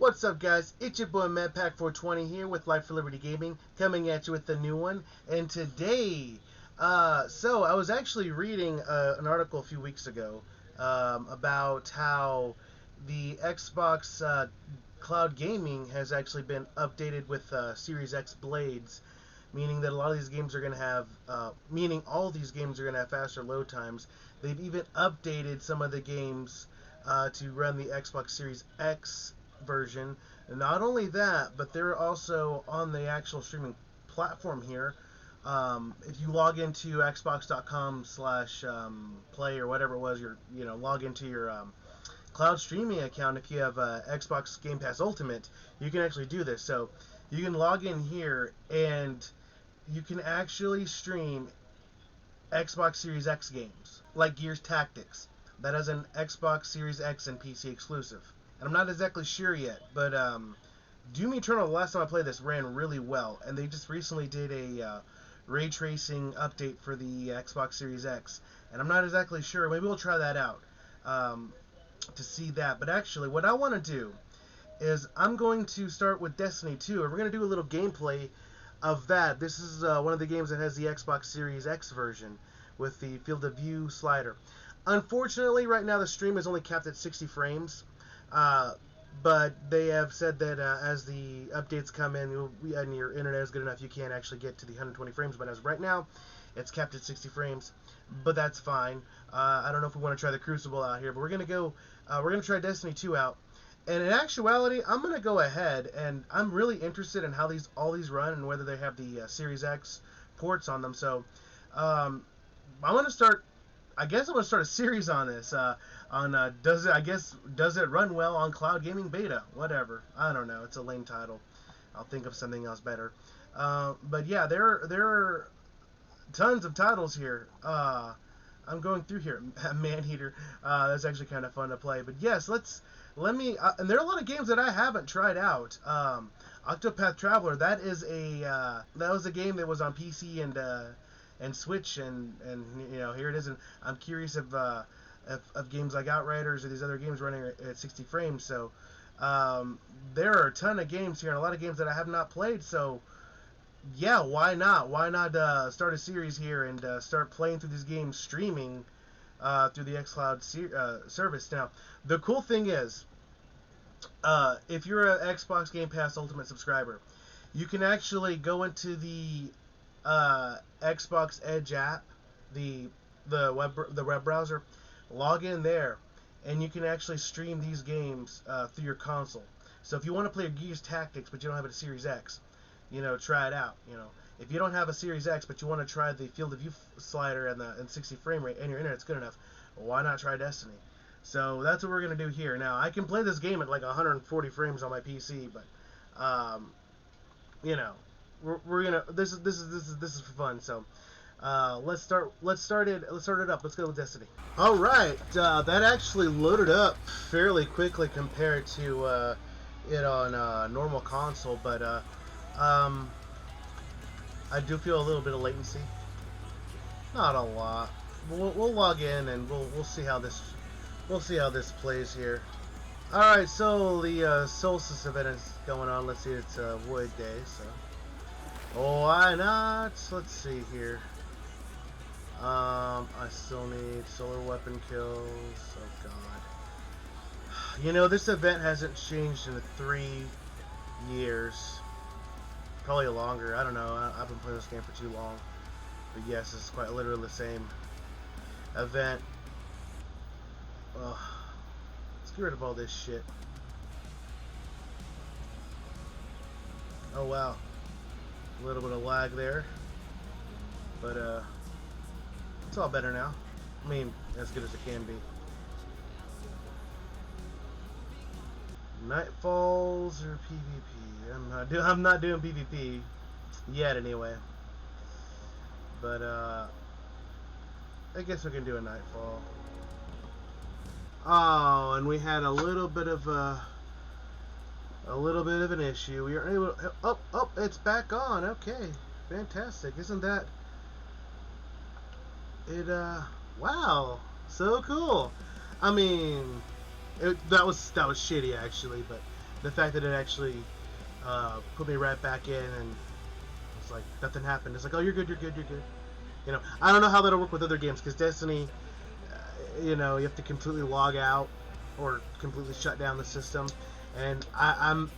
What's up, guys? It's your boy MadPack420 here with Life for Liberty Gaming, coming at you with a new one. And today, so I was actually reading an article a few weeks ago about how the Xbox Cloud Gaming has actually been updated with Series X blades, meaning that a lot of these games are going to have, meaning all these games are going to have faster load times. They've even updated some of the games to run the Xbox Series X version. And not only that, but they're also on the actual streaming platform here. If you log into xbox.com/play or whatever it was, log into your cloud streaming account. If you have Xbox Game Pass Ultimate, you can actually do this. So you can log in here and you can actually stream Xbox Series X games, like Gears Tactics. That is an Xbox Series X and PC exclusive. And I'm not exactly sure yet, but Doom Eternal, the last time I played this, ran really well. And they just recently did a ray tracing update for the Xbox Series X. And I'm not exactly sure. Maybe we'll try that out to see that. But actually, what I want to do is I'm going to start with Destiny 2. And we're going to do a little gameplay of that. This is one of the games that has the Xbox Series X version with the field of view slider. Unfortunately, right now the stream is only capped at 60 frames. But they have said that as the updates come in and your internet is good enough, you can actually get to the 120 frames. But as of right now, it's capped at 60 frames. But that's fine. I don't know if we want to try the Crucible out here, but we're gonna try Destiny 2 out. And in actuality, I'm gonna go ahead, and I'm really interested in how all these run and whether they have the Series X ports on them. So I'm gonna start. I guess I'm gonna start a series on this. Does it run well on Cloud Gaming Beta? Whatever. I don't know. It's a lame title. I'll think of something else better. But yeah, there are tons of titles here. I'm going through here. Maneater. That's actually kind of fun to play. But yes, let me. And there are a lot of games that I haven't tried out. Octopath Traveler. That was a game that was on PC and Switch, and here it is. And I'm curious of games like Outriders or these other games running at 60 frames. So there are a ton of games here and a lot of games that I have not played. So yeah, why not? Why not start a series here and start playing through these games streaming through the xCloud service. Now, the cool thing is, if you're an Xbox Game Pass Ultimate subscriber, you can actually go into the Xbox Edge app, the web browser, log in there, and you can actually stream these games through your console. So if you want to play Gears Tactics but you don't have a Series X, try it out. If you don't have a Series X but you want to try the field of view slider and 60 frame rate and your internet's good enough, why not try Destiny? So that's what we're gonna do here. Now I can play this game at like 140 frames on my PC, but we're gonna this is for fun. So let's start it up. Let's go with Destiny. All right, that actually loaded up fairly quickly compared to it on normal console, but I do feel a little bit of latency. Not a lot. We'll log in and we'll see how this plays here. All right, so the solstice event is going on. Let's see, it's a void day, so why not? Let's see here. I still need solar weapon kills. Oh god. This event hasn't changed in 3 years. Probably longer. I don't know. I've been playing this game for too long. But yes, it's quite literally the same event. Let's get rid of all this shit. Oh wow. A little bit of lag there. But it's all better now. I mean, as good as it can be. Nightfalls or PvP? I'm not doing PvP yet anyway. But I guess we can do a Nightfall. Oh, and we had a little bit of an issue. We are able to, oh, it's back on. Okay. Fantastic. Isn't that it? Wow. So cool. I mean, that was shitty actually, but the fact that it actually put me right back in, and it's like nothing happened. It's like, oh, you're good, you're good, you're good. You know, I don't know how that'll work with other games, because Destiny, you know, you have to completely log out or completely shut down the system. And I've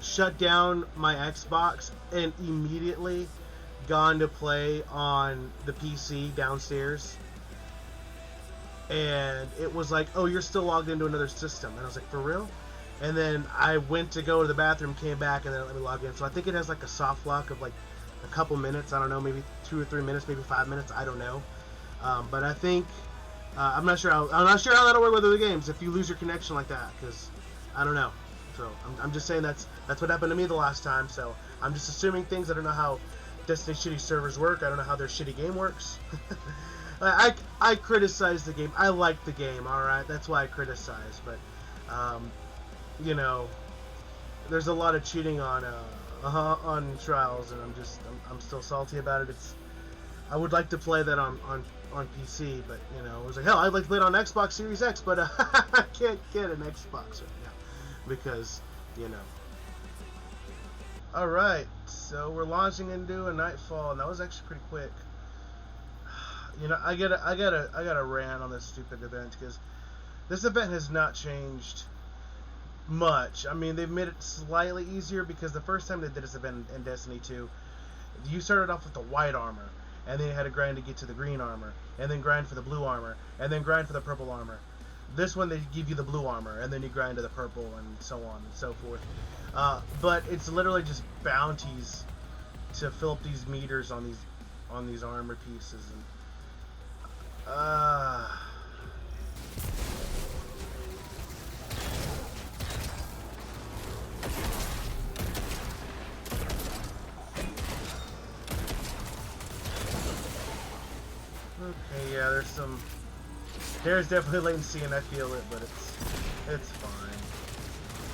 shut down my Xbox and immediately gone to play on the PC downstairs. And it was like, oh, you're still logged into another system. And I was like, for real? And then I went to go to the bathroom, came back, and then it let me log in. So I think it has like a soft lock of like a couple minutes. I don't know, maybe 2 or 3 minutes, maybe 5 minutes. I don't know. But I think I'm not sure how that'll work with other games if you lose your connection like that, because I don't know. So I'm just saying that's what happened to me the last time. So I'm just assuming things. I don't know how Destiny shitty servers work. I don't know how their shitty game works. I criticize the game. I like the game. All right, that's why I criticize. But you know, there's a lot of cheating on Trials, and I'm still salty about it. I would like to play that on PC, but you know, it was like, hell, I'd like to play it on Xbox Series X, but I can't get an Xbox right now because, you know. All right, so we're launching into a Nightfall, and that was actually pretty quick. You know, I gotta rant on this stupid event, because this event has not changed much. I mean, they've made it slightly easier, because the first time they did this event in Destiny 2, you started off with the white armor, and then you had to grind to get to the green armor, and then grind for the blue armor, and then grind for the purple armor. This one, they give you the blue armor, and then you grind to the purple, and so on and so forth. But it's literally just bounties to fill up these meters on these armor pieces, and okay, yeah, there's definitely latency, and I feel it, but it's fine.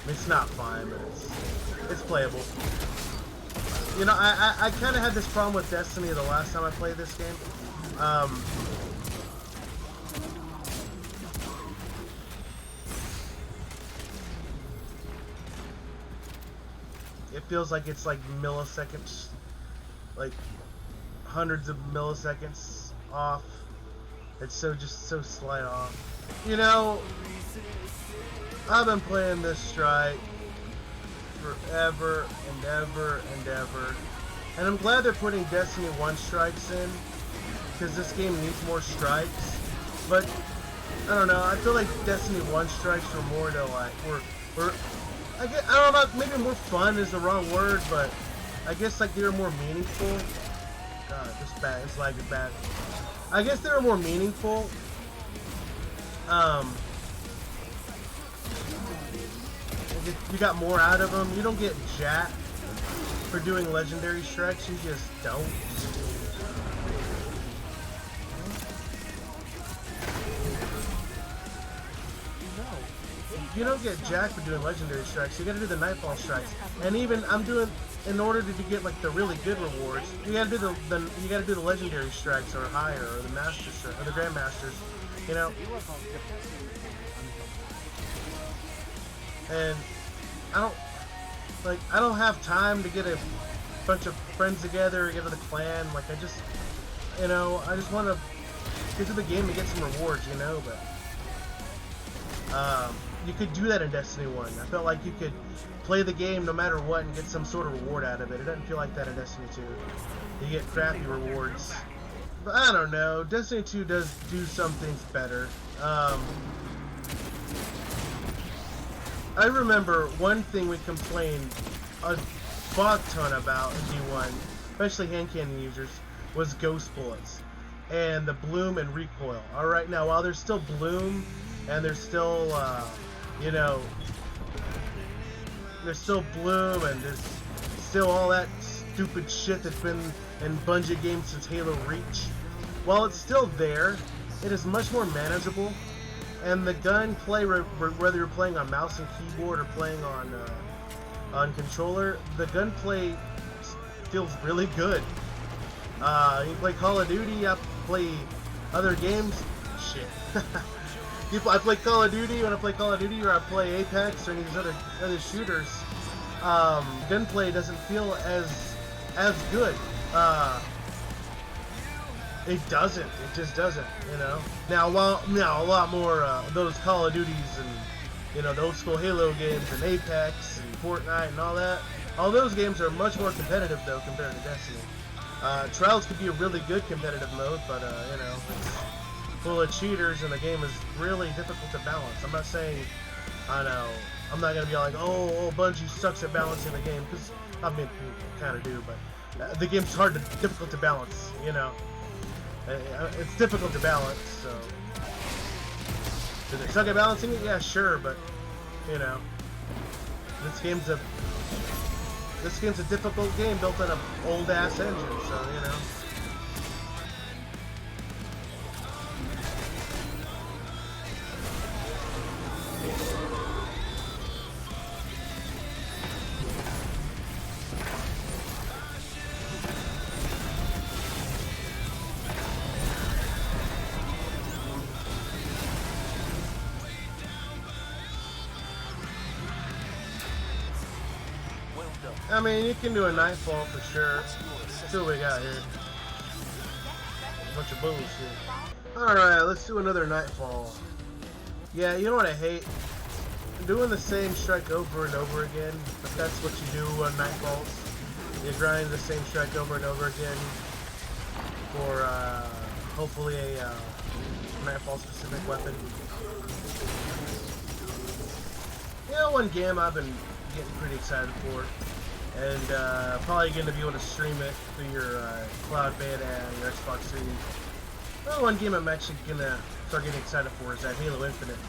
I mean, it's not fine, but it's playable. You know, I kind of had this problem with Destiny the last time I played this game. It feels like it's like milliseconds, like hundreds of milliseconds off. It's just so slight off. You know, I've been playing this strike forever and ever and ever, and I'm glad they're putting Destiny 1 strikes in, because this game needs more strikes. But I don't know, I feel like Destiny 1 strikes were more to like I don't know, maybe more fun is the wrong word, but I guess like they were more meaningful. God, this lag is bad. I guess they were more meaningful. You got more out of them. You don't get jack for doing legendary strikes. You just don't. You don't get jack for doing legendary strikes. You gotta do the Nightfall strikes. And even in order to get like the really good rewards, you gotta do the legendary strikes or higher, or the master strike, or the grandmasters. You know. And I don't have time to get a bunch of friends together or get to the clan. Like I just want to get to the game and get some rewards, you know. But you could do that in Destiny 1. I felt like you could play the game no matter what and get some sort of reward out of it. It doesn't feel like that in Destiny 2. You get crappy rewards. But I don't know. Destiny 2 does do some things better. I remember one thing we complained a fuck ton about in D1, especially hand cannon users, was ghost bullets and the bloom and recoil. Alright, now while there's still bloom and there's still there's still bloom and there's still all that stupid shit that's been in Bungie games since Halo Reach, while it's still there, it is much more manageable. And the gunplay, whether you're playing on mouse and keyboard or playing on controller, the gunplay feels really good. You play Call of Duty, you play other games, shit. I play Call of Duty. When I play Call of Duty, or I play Apex, or any of these other shooters, gunplay doesn't feel as good. It doesn't. It just doesn't. You know. Now a lot more those Call of Duties and the old school Halo games and Apex and Fortnite and all that. All those games are much more competitive though compared to Destiny. Trials could be a really good competitive mode, but it's full of cheaters and the game is really difficult to balance. I'm not saying, I'm not gonna be like, oh, Bungie sucks at balancing the game, because I mean, kind of do, but the game's difficult to balance. It's difficult to balance. So, do they suck at balancing it? Yeah, sure, but this game's a difficult game built on an old ass engine, so I mean, you can do a Nightfall for sure. Let's see what we got here. Bunch of bullshit. Alright, let's do another Nightfall. Yeah, you know what I hate? Doing the same strike over and over again. But that's what you do on Nightfalls. You grind the same strike over and over again for hopefully a Nightfall specific weapon. One game I've been getting pretty excited for. And probably going to be able to stream it through your cloud beta and your Xbox Series. Well, one game I'm actually going to start getting excited for is that Halo Infinite.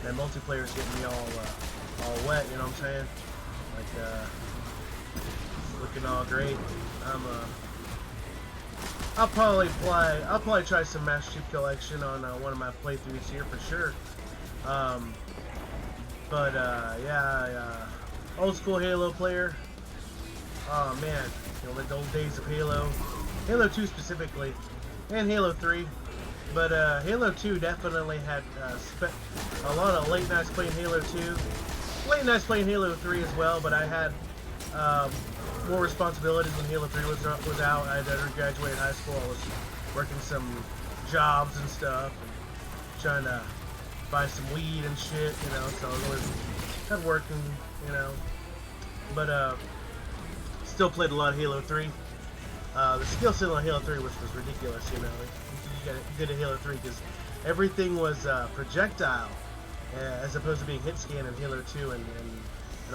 That multiplayer is getting me all wet, you know what I'm saying? Like, looking all great. I'll probably try some Master Chief Collection on one of my playthroughs here for sure. Yeah, old school Halo player. Oh man, the old days of Halo 2 specifically, and Halo 3. But Halo 2 definitely had spent a lot of late nights playing Halo 2, late nights playing Halo 3 as well. But I had more responsibilities when Halo 3 was out. I had graduated high school. I was working some jobs and stuff, and trying to buy some weed and shit, So I was always kind of working, But still played a lot of Halo 3. The skill ceiling on Halo 3 was ridiculous, You did a Halo 3 because everything was projectile, as opposed to being hit scan in Halo 2 and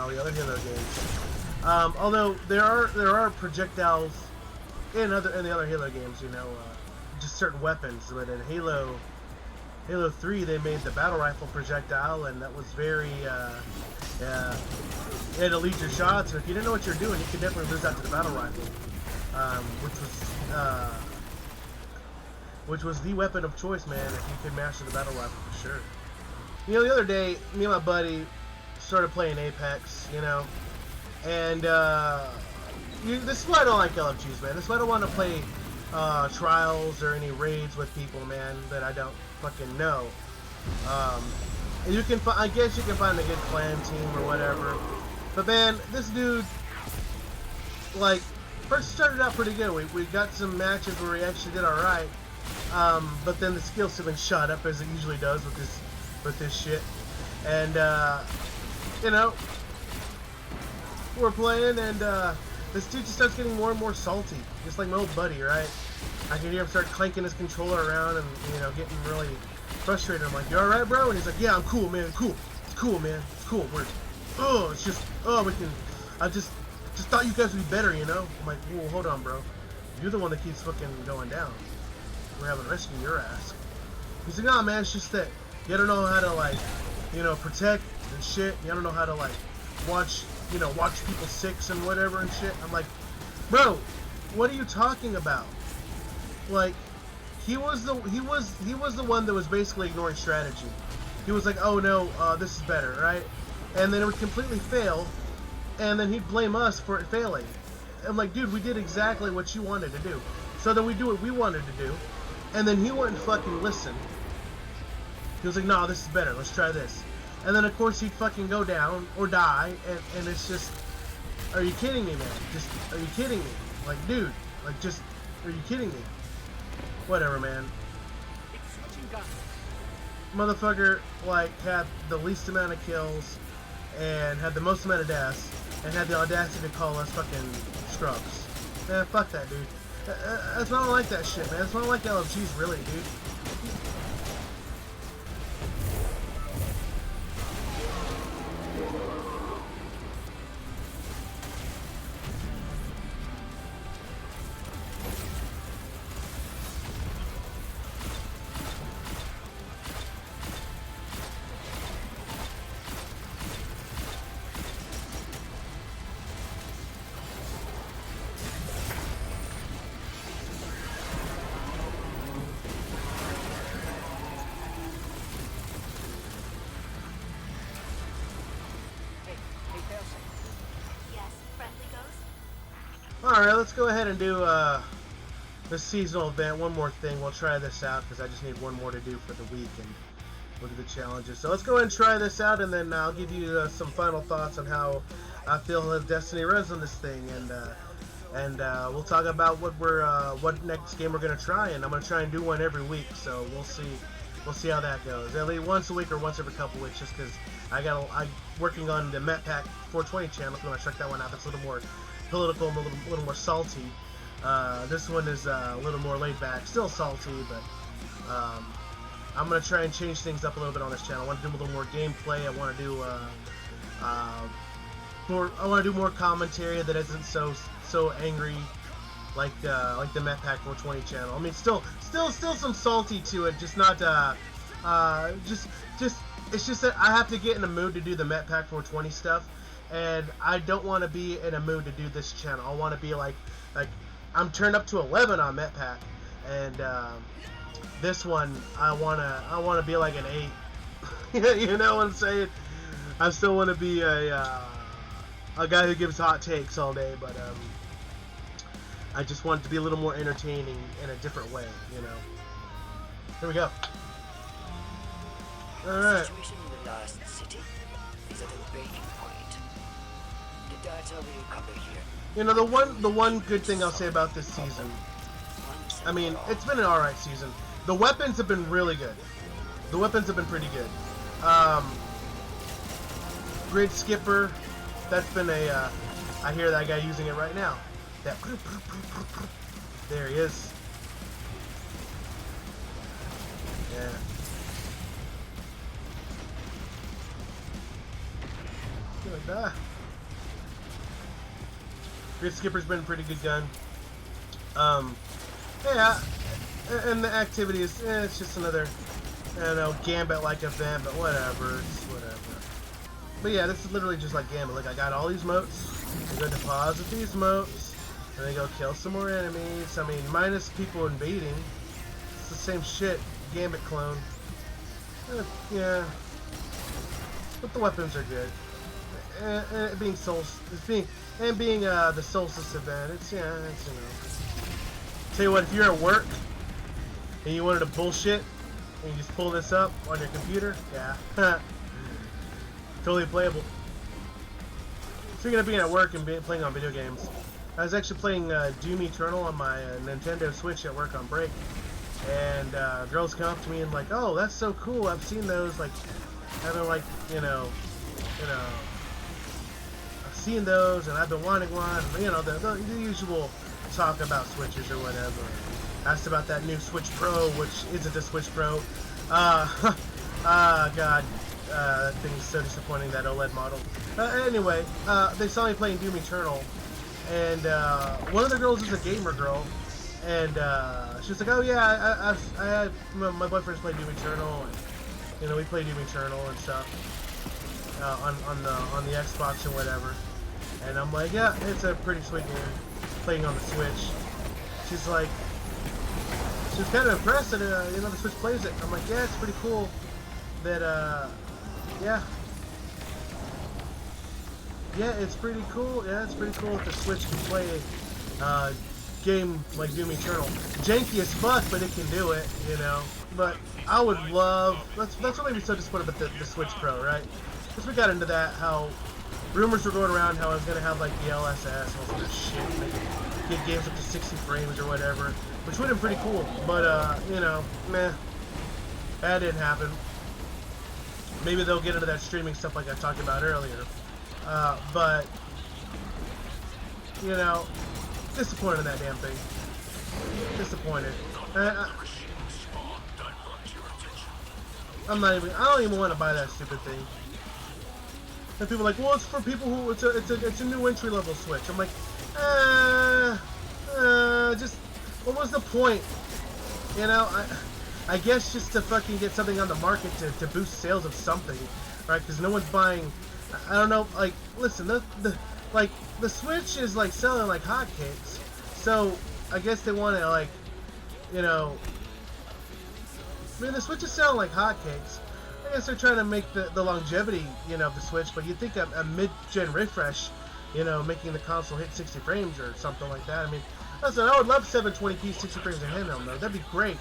all the other Halo games. Although there are projectiles in the other Halo games, just certain weapons. But in Halo 3, they made the battle rifle projectile, and that was very you had to lead your shots, and if you didn't know what you're doing, you could definitely lose out to the battle rifle, which was the weapon of choice, man, if you could master the battle rifle for sure. The other day, me and my buddy started playing Apex, and this is why I don't like LFGs, man. This is why I don't want to play trials or any raids with people, man, that I don't fucking know. I guess you can find a good clan team or whatever. But man, this dude, like, first started out pretty good. We got some matches where we actually did alright. But then the skill ceiling shot up as it usually does with this shit. And we're playing, and this dude just starts getting more and more salty, just like my old buddy, right? I can hear him start clanking his controller around and getting really frustrated. I'm like, "You all right, bro?" And he's like, "Yeah, I'm cool, man. Cool. It's cool, man. It's cool. We can. I just thought you guys would be better, I'm like, "Whoa, hold on, bro. You're the one that keeps fucking going down. We're having to rescue your ass." He's like, "Nah, man. It's just that you don't know how to protect and shit. You don't know how to watch people six and whatever and shit." I'm like, "Bro, what are you talking about?" Like, he was the one that was basically ignoring strategy. He was like, "Oh no, this is better, right?" And then it would completely fail, and then he'd blame us for it failing. I'm like, "Dude, we did exactly what you wanted to do. So then we do what we wanted to do, and then he wouldn't fucking listen." He was like, no, this is better. Let's try this. And then, of course, he'd fucking go down or die. And it's just, are you kidding me, man? Just, are you kidding me? Like, dude, like, just, are you kidding me? Whatever, man. Motherfucker, like, had the least amount of kills and had the most amount of deaths and had the audacity to call us fucking scrubs. Man, fuck that, dude. That's why I don't like that shit, man. That's why I don't like LFGs, really, dude. Alright, let's go ahead and do the seasonal event. One more thing. We'll try this out because I just need one more to do for the week and look at the challenges. So let's go ahead and try this out, and then I'll give you some final thoughts on how I feel if Destiny runs on this thing, and we'll talk about what next game we're gonna try. And I'm gonna try and do one every week, so we'll see how that goes. At least once a week or once every couple weeks, just because I'm working on the MetPack 420 channel. So when I check that one out, that's a little more political and a little more salty. This one is a little more laid back, still salty, but I'm gonna try and change things up a little bit on this channel. I want to do a little more gameplay. I want to do more commentary that isn't so angry like the MetPack 420 channel. I mean, still some salty to it, just not just it's just that I have to get in the mood to do the MetPack 420 stuff. And I don't want to be in a mood to do this channel. I want to be like I'm turned up to 11 on MetPack, and this one I wanna be like an 8. You know what I'm saying? I still want to be a guy who gives hot takes all day, but I just want it to be a little more entertaining in a different way. You know. Here we go. All right. The situation in the last city is at a breaking point. The data will cover here. You know, the one good thing I'll say about this season, I mean, it's been an alright season. The weapons have been really good. The weapons have been pretty good. Grid Skipper, that's been I hear that guy using it right now. That, there he is. Yeah. Like that. Grid Skipper's been a pretty good gun. Yeah, and the activity is, it's just another, I don't know, Gambit-like event, but whatever, it's whatever. But yeah, this is literally just like Gambit. Like, I got all these motes, I go deposit these motes, and then go kill some more enemies. I mean, minus people invading. It's the same shit, Gambit clone. Yeah, but the weapons are good. And being the Solstice event, it's, you know. Tell you what, if you're at work and you wanted to bullshit and you just pull this up on your computer, yeah, totally playable. Speaking of being at work and playing on video games, I was actually playing Doom Eternal on my Nintendo Switch at work on break, and girls come up to me and like, oh, that's so cool, I've seen those, like, having like, you know, seen those and I've been wanting one, you know, the usual talk about Switches or whatever. Asked about that new Switch Pro, which isn't a Switch Pro. God, that thing's so disappointing, that OLED model. Anyway, they saw me playing Doom Eternal, and one of the girls is a gamer girl, and she was like, oh yeah, I had my boyfriend's playing Doom Eternal, and, you know, we play Doom Eternal and stuff on the Xbox or whatever. And I'm like, yeah, it's a pretty sweet game, playing on the Switch. She's like, she was kind of impressed that, you know, the Switch plays it. I'm like, yeah, it's pretty cool that, yeah, it's pretty cool. Yeah, it's pretty cool that the Switch can play game like Doom Eternal. Janky as fuck, but it can do it, you know. But I would love, that's what made me so disappointed about the Switch Pro, right? Because we got into that, how rumors were going around how I was going to have like the LSS and all sort of shit, and they could get games up to 60 frames or whatever, which would have been pretty cool, but you know, meh, that didn't happen. Maybe they'll get into that streaming stuff like I talked about earlier, but, you know, disappointed in that damn thing. Disappointed. I don't even want to buy that stupid thing. And people are like, well, it's for people who, it's a new entry level Switch. I'm like, just, what was the point? You know, I guess just to fucking get something on the market to boost sales of something, right? Because no one's buying, I don't know, like, listen, the Switch is like selling like hotcakes, so I guess they want to, like, you know, I mean, the Switch is selling like hotcakes. I guess they're trying to make the longevity, you know, of the Switch, but you'd think a mid-gen refresh, you know, making the console hit 60 frames or something like that. I mean, listen, I would love 720p 60 frames of handheld mode. That'd be great.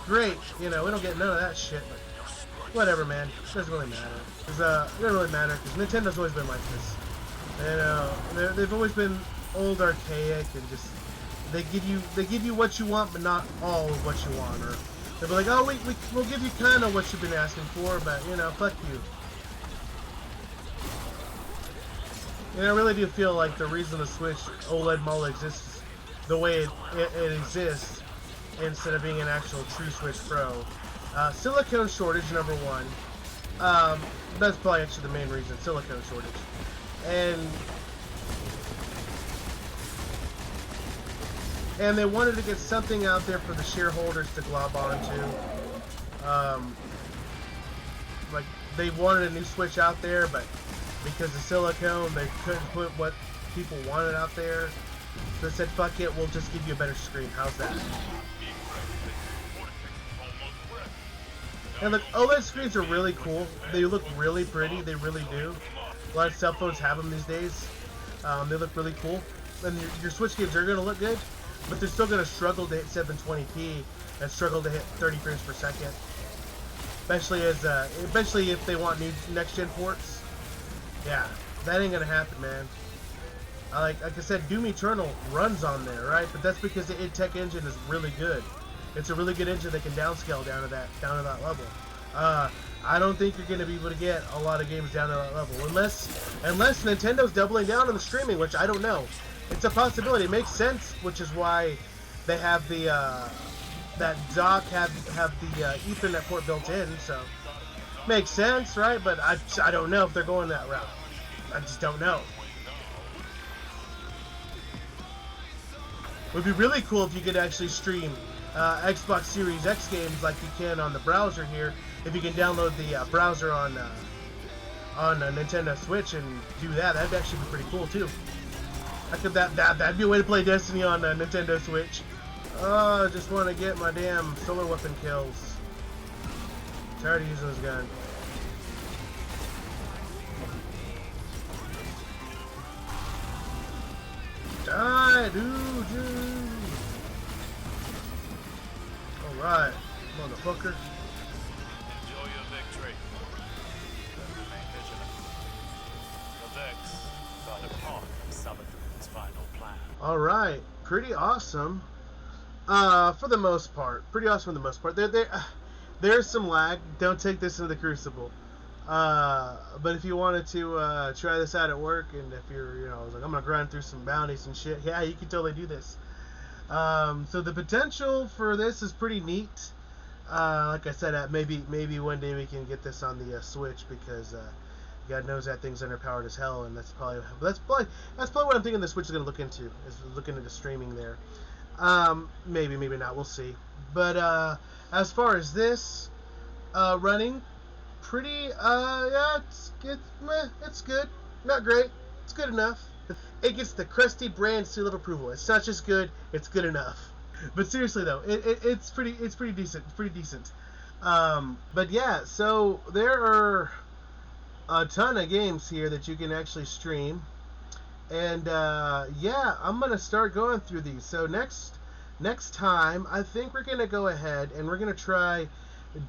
Great. You know, we don't get none of that shit, but whatever, man. It doesn't really matter. It doesn't really matter, because Nintendo's always been like this. And, they've always been old, archaic, and just, they give you what you want, but not all of what you want, or they'll be like, oh, we'll give you kind of what you've been asking for, but, you know, fuck you. And I really do feel like the reason the Switch OLED model exists the way it exists, instead of being an actual true Switch Pro, silicone shortage, number one. That's probably actually the main reason, silicone shortage. And they wanted to get something out there for the shareholders to glob onto. Like, they wanted a new Switch out there, but because of silicone, they couldn't put what people wanted out there. So they said, fuck it, we'll just give you a better screen. How's that? And look, OLED screens are really cool. They look really pretty. They really do. A lot of cell phones have them these days. They look really cool. And your Switch games are going to look good, but they're still going to struggle to hit 720p and struggle to hit 30 frames per second. Especially if they want new next-gen ports. Yeah, that ain't going to happen, man. Like I said, Doom Eternal runs on there, right? But that's because the id Tech engine is really good. It's a really good engine that can downscale down to that level. I don't think you're going to be able to get a lot of games down to that level unless Nintendo's doubling down on the streaming, which I don't know. It's a possibility. It makes sense, which is why they have the that dock have the Ethernet port built in. So makes sense, right? But I don't know if they're going that route. I just don't know. It would be really cool if you could actually stream Xbox Series X games like you can on the browser here. If you can download the browser on a Nintendo Switch and do that, that'd actually be pretty cool too. That'd be a way to play Destiny on Nintendo Switch. Oh, I just want to get my damn solar weapon kills. Tired of using this gun. Die, dude. Alright, motherfucker. Enjoy your victory. But remain vigilant. The Vex got apart from Sabathun's final plan. Alright, pretty awesome. For the most part. Pretty awesome for the most part. There's some lag. Don't take this into the Crucible. But if you wanted to try this out at work, and if you're, you know, like, I'm gonna grind through some bounties and shit, yeah, you can totally do this. So the potential for this is pretty neat. Like I said, maybe one day we can get this on the Switch, because God knows that thing's underpowered as hell, and that's probably what I'm thinking the Switch is gonna look into, is looking into streaming there. Maybe not, we'll see. But as far as this running, pretty yeah, it's good, not great, it's good enough. It gets the Crusty brand seal of approval. It's not just good, it's good enough. But seriously though, it's pretty decent. It's pretty decent. But yeah, so there are a ton of games here that you can actually stream. And yeah, I'm gonna start going through these. So next time, I think we're gonna go ahead and we're gonna try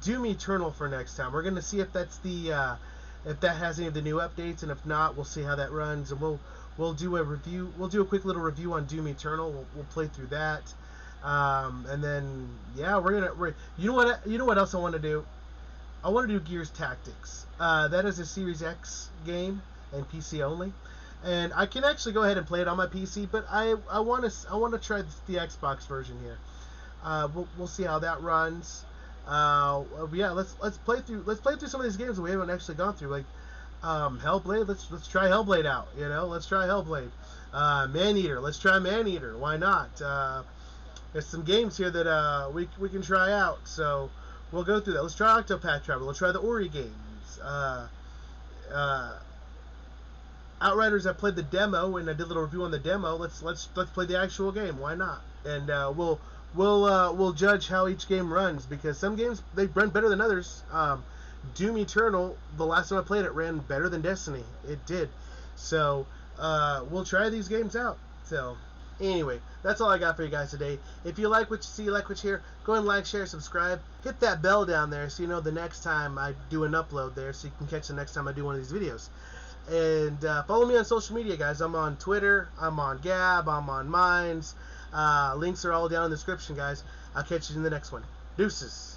Doom Eternal for next time. We're gonna see if that's the if that has any of the new updates, and if not, we'll see how that runs, and we'll do a review. We'll do a quick little review on Doom Eternal. We'll play through that, and then yeah, you know what else I want to do? I want to do Gears Tactics. That is a Series X game and PC only, and I can actually go ahead and play it on my PC. But I want to try the Xbox version here. We'll see how that runs. Yeah, let's play through some of these games that we haven't actually gone through. Like Hellblade. Let's try Hellblade out. You know, let's try Hellblade. Maneater. Let's try Maneater. Why not? There's some games here that we can try out. So we'll go through that. Let's try Octopath Traveler. Let's try the Ori games. Outriders, I played the demo and I did a little review on the demo. Let's play the actual game. Why not? And we'll judge how each game runs, because some games they run better than others. Doom Eternal, the last time I played it, ran better than Destiny. It did. So we'll try these games out. So anyway, that's all I got for you guys today. If you like what you see, like what you hear, go ahead and like, share, subscribe. Hit that bell down there so you know the next time I do an upload there, so you can catch the next time I do one of these videos. And follow me on social media, guys. I'm on Twitter, I'm on Gab, I'm on Minds. Links are all down in the description, guys. I'll catch you in the next one. Deuces.